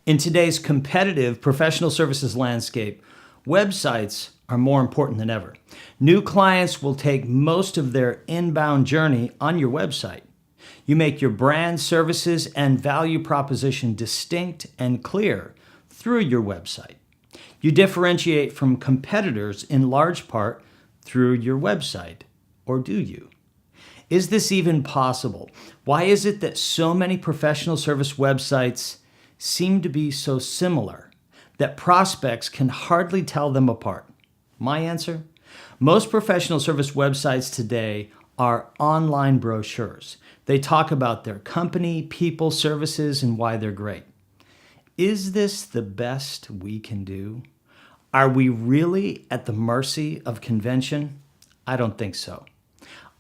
In today's competitive professional services landscape, websites are more important than ever. New clients will take most of their inbound journey on your website. You make your brand, services, and value proposition distinct and clear through your website. You differentiate from competitors in large part through your website, or do you? Is this even possible? Why is it that so many professional service websites seem to be so similar that prospects can hardly tell them apart? My answer? Most professional service websites today are online brochures. They talk about their company, people, services, and why they're great. Is this the best we can do? Are we really at the mercy of convention? I don't think so.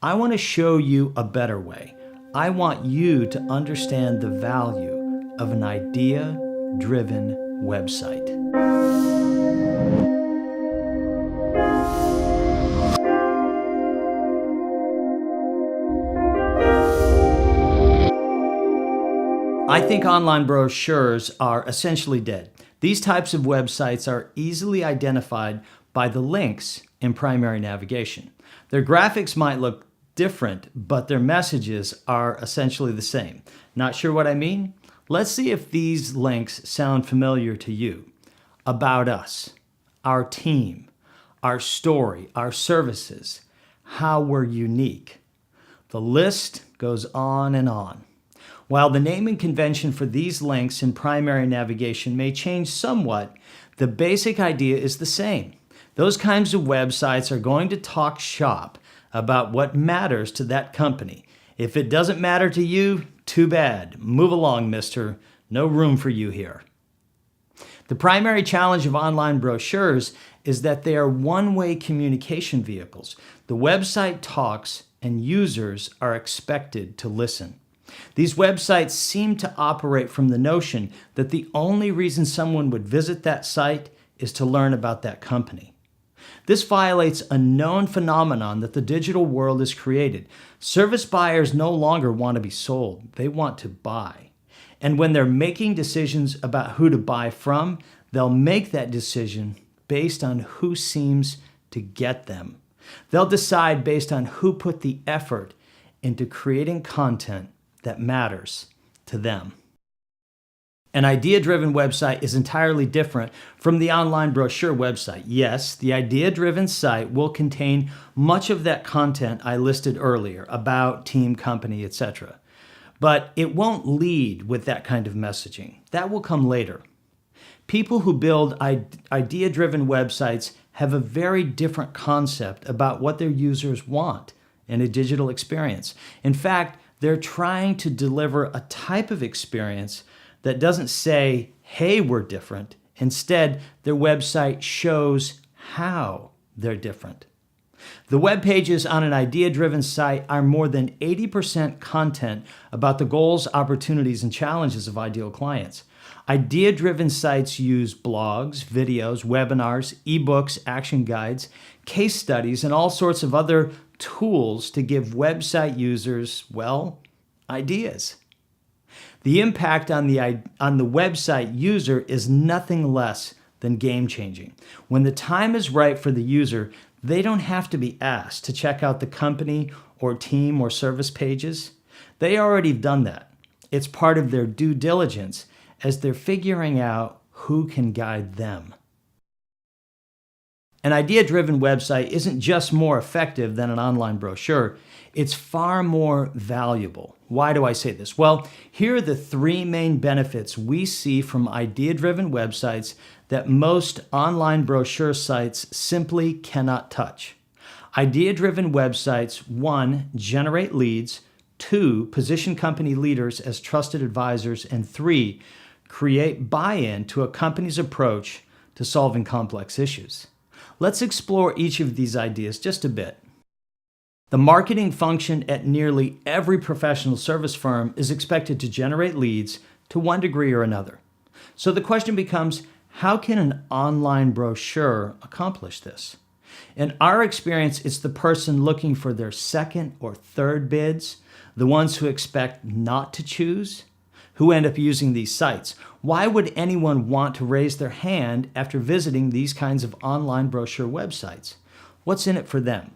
I want to show you a better way. I want you to understand the value of an idea-driven website. I think online brochures are essentially dead. These types of websites are easily identified by the links in primary navigation. Their graphics might look different, but their messages are essentially the same. Not sure what I mean? Let's see if these links sound familiar to you. About us, our team, our story, our services, how we're unique. The list goes on and on. While the naming convention for these links in primary navigation may change somewhat, the basic idea is the same. Those kinds of websites are going to talk shop about what matters to that company. If it doesn't matter to you, too bad. Move along, mister. No room for you here. The primary challenge of online brochures is that they are one-way communication vehicles. The website talks and users are expected to listen. These websites seem to operate from the notion that the only reason someone would visit that site is to learn about that company. This violates a known phenomenon that the digital world has created. Service buyers no longer want to be sold. They want to buy. And when they're making decisions about who to buy from, they'll make that decision based on who seems to get them. They'll decide based on who put the effort into creating content that matters to them. An idea-driven website is entirely different from the online brochure website. Yes, the idea-driven site will contain much of that content I listed earlier about team, company, etc. But it won't lead with that kind of messaging. That will come later. People who build idea-driven websites have a very different concept about what their users want in a digital experience. In fact, they're trying to deliver a type of experience that doesn't say, hey, we're different. Instead, their website shows how they're different. The web pages on an idea-driven site are more than 80% content about the goals, opportunities, and challenges of ideal clients. Idea-driven sites use blogs, videos, webinars, ebooks, action guides, case studies, and all sorts of other tools to give website users, well, ideas. The impact on the website user is nothing less than game-changing. When the time is right for the user, they don't have to be asked to check out the company or team or service pages. They already done that. It's part of their due diligence as they're figuring out who can guide them. An idea-driven website isn't just more effective than an online brochure, it's far more valuable. Why do I say this? Well, here are the three main benefits we see from idea-driven websites that most online brochure sites simply cannot touch. Idea-driven websites, 1, generate leads, 2, position company leaders as trusted advisors, and 3, create buy-in to a company's approach to solving complex issues. Let's explore each of these ideas just a bit. The marketing function at nearly every professional service firm is expected to generate leads to one degree or another. So the question becomes, how can an online brochure accomplish this? In our experience, it's the person looking for their second or third bids, the ones who expect not to choose, who end up using these sites. Why would anyone want to raise their hand after visiting these kinds of online brochure websites? What's in it for them?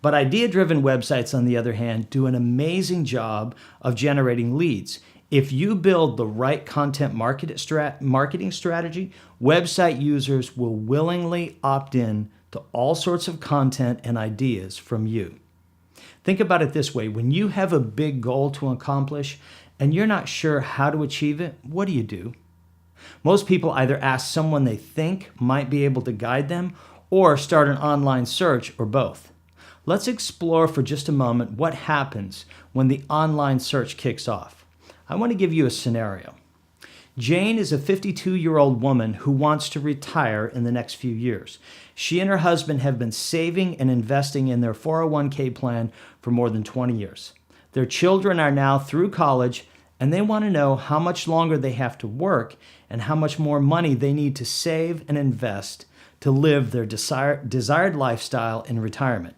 But idea-driven websites, on the other hand, do an amazing job of generating leads. If you build the right content marketing strategy, website users will willingly opt in to all sorts of content and ideas from you. Think about it this way. When you have a big goal to accomplish and you're not sure how to achieve it, what do? Most people either ask someone they think might be able to guide them or start an online search, or both. Let's explore for just a moment what happens when the online search kicks off. I want to give you a scenario. Jane is a 52-year-old woman who wants to retire in the next few years. She and her husband have been saving and investing in their 401k plan for more than 20 years. Their children are now through college, and they want to know how much longer they have to work and how much more money they need to save and invest to live their desired lifestyle in retirement.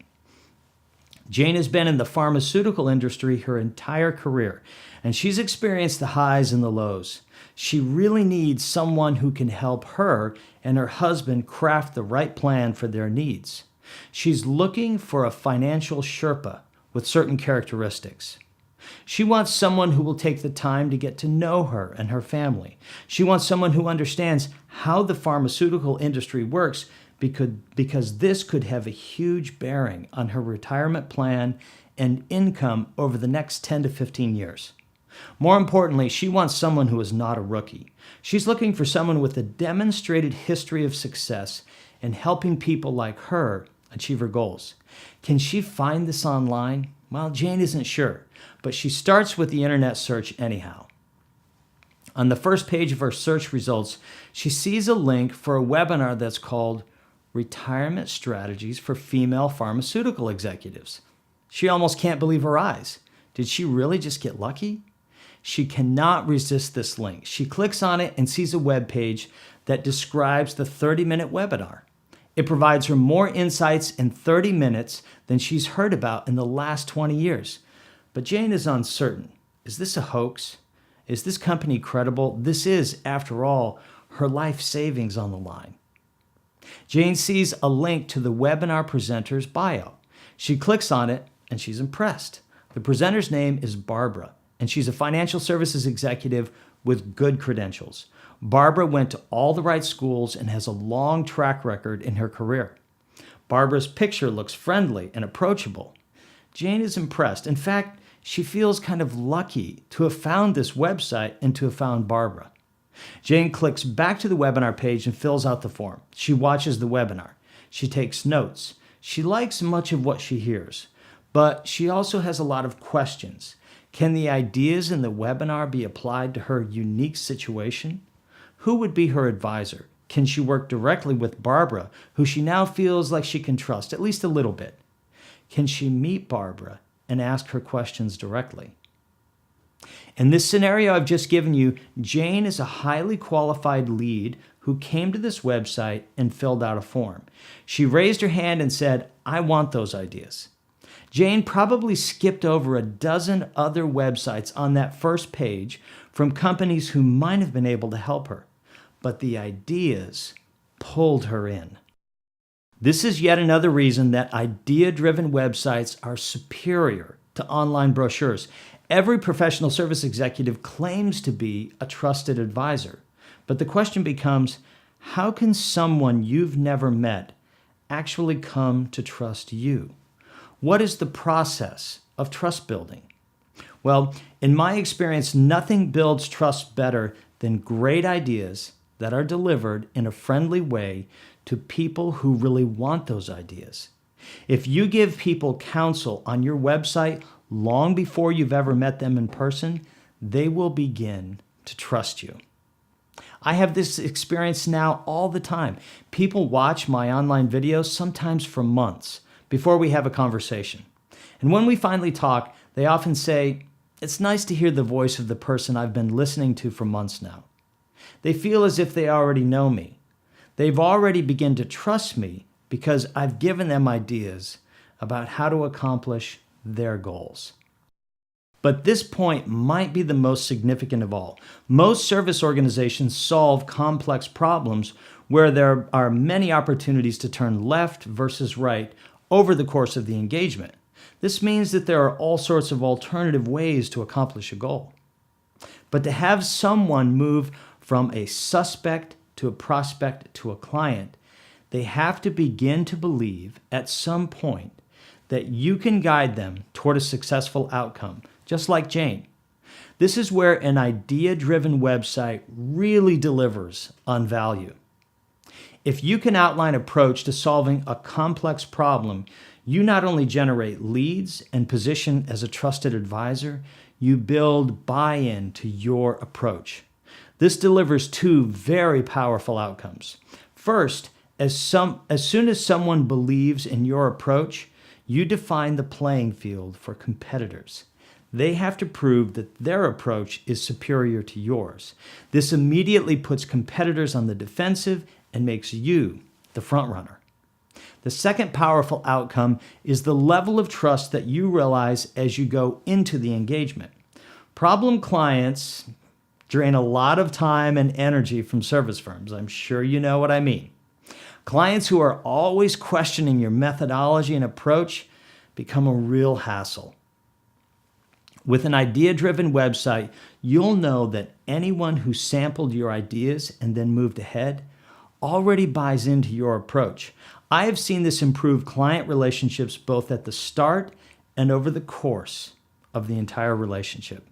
Jane has been in the pharmaceutical industry her entire career, and she's experienced the highs and the lows. She really needs someone who can help her and her husband craft the right plan for their needs. She's looking for a financial Sherpa with certain characteristics. She wants someone who will take the time to get to know her and her family. She wants someone who understands how the pharmaceutical industry works, because this could have a huge bearing on her retirement plan and income over the next 10 to 15 years. More importantly, she wants someone who is not a rookie. She's looking for someone with a demonstrated history of success in helping people like her achieve her goals. Can she find this online? Well, Jane isn't sure, but she starts with the internet search anyhow. On the first page of her search results, she sees a link for a webinar that's called Retirement Strategies for Female Pharmaceutical Executives. She almost can't believe her eyes. Did she really just get lucky? She cannot resist this link. She clicks on it and sees a web page that describes the 30-minute webinar. It provides her more insights in 30 minutes than she's heard about in the last 20 years. But Jane is uncertain. Is this a hoax? Is this company credible? This is, after all, her life savings on the line. Jane sees a link to the webinar presenter's bio. She clicks on it and she's impressed. The presenter's name is Barbara, and she's a financial services executive with good credentials. Barbara went to all the right schools and has a long track record in her career. Barbara's picture looks friendly and approachable. Jane is impressed. In fact, she feels kind of lucky to have found this website and to have found Barbara. Jane clicks back to the webinar page and fills out the form. She watches the webinar. She takes notes. She likes much of what she hears, but she also has a lot of questions. Can the ideas in the webinar be applied to her unique situation? Who would be her advisor? Can she work directly with Barbara, who she now feels like she can trust, at least a little bit? Can she meet Barbara and ask her questions directly? In this scenario I've just given you, Jane is a highly qualified lead who came to this website and filled out a form. She raised her hand and said, "I want those ideas." Jane probably skipped over a dozen other websites on that first page from companies who might have been able to help her, but the ideas pulled her in. This is yet another reason that idea-driven websites are superior to online brochures. Every professional service executive claims to be a trusted advisor, but the question becomes, how can someone you've never met actually come to trust you? What is the process of trust building? Well, in my experience, nothing builds trust better than great ideas that are delivered in a friendly way to people who really want those ideas. If you give people counsel on your website long before you've ever met them in person, they will begin to trust you. I have this experience now all the time. People watch my online videos sometimes for months before we have a conversation. And when we finally talk, they often say, "It's nice to hear the voice of the person I've been listening to for months now." They feel as if they already know me. They've already begun to trust me because I've given them ideas about how to accomplish their goals. But this point might be the most significant of all. Most service organizations solve complex problems where there are many opportunities to turn left versus right over the course of the engagement. This means that there are all sorts of alternative ways to accomplish a goal. But to have someone move from a suspect to a prospect to a client, they have to begin to believe at some point that you can guide them toward a successful outcome, just like Jane. This is where an idea-driven website really delivers on value. If you can outline an approach to solving a complex problem, you not only generate leads and position as a trusted advisor, you build buy-in to your approach. This delivers two very powerful outcomes. First, as soon as someone believes in your approach, you define the playing field for competitors. They have to prove that their approach is superior to yours. This immediately puts competitors on the defensive and makes you the front runner. The second powerful outcome is the level of trust that you realize as you go into the engagement. Problem clients drain a lot of time and energy from service firms. I'm sure you know what I mean. Clients who are always questioning your methodology and approach become a real hassle. With an idea-driven website, you'll know that anyone who sampled your ideas and then moved ahead already buys into your approach. I have seen this improve client relationships both at the start and over the course of the entire relationship.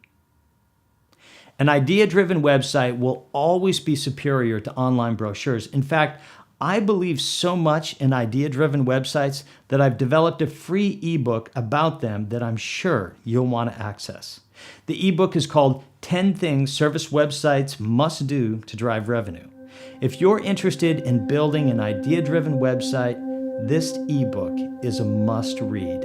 An idea-driven website will always be superior to online brochures. In fact, I believe so much in idea-driven websites that I've developed a free ebook about them that I'm sure you'll want to access. The ebook is called 10 Things Service Websites Must Do to Drive Revenue. If you're interested in building an idea-driven website, this ebook is a must-read.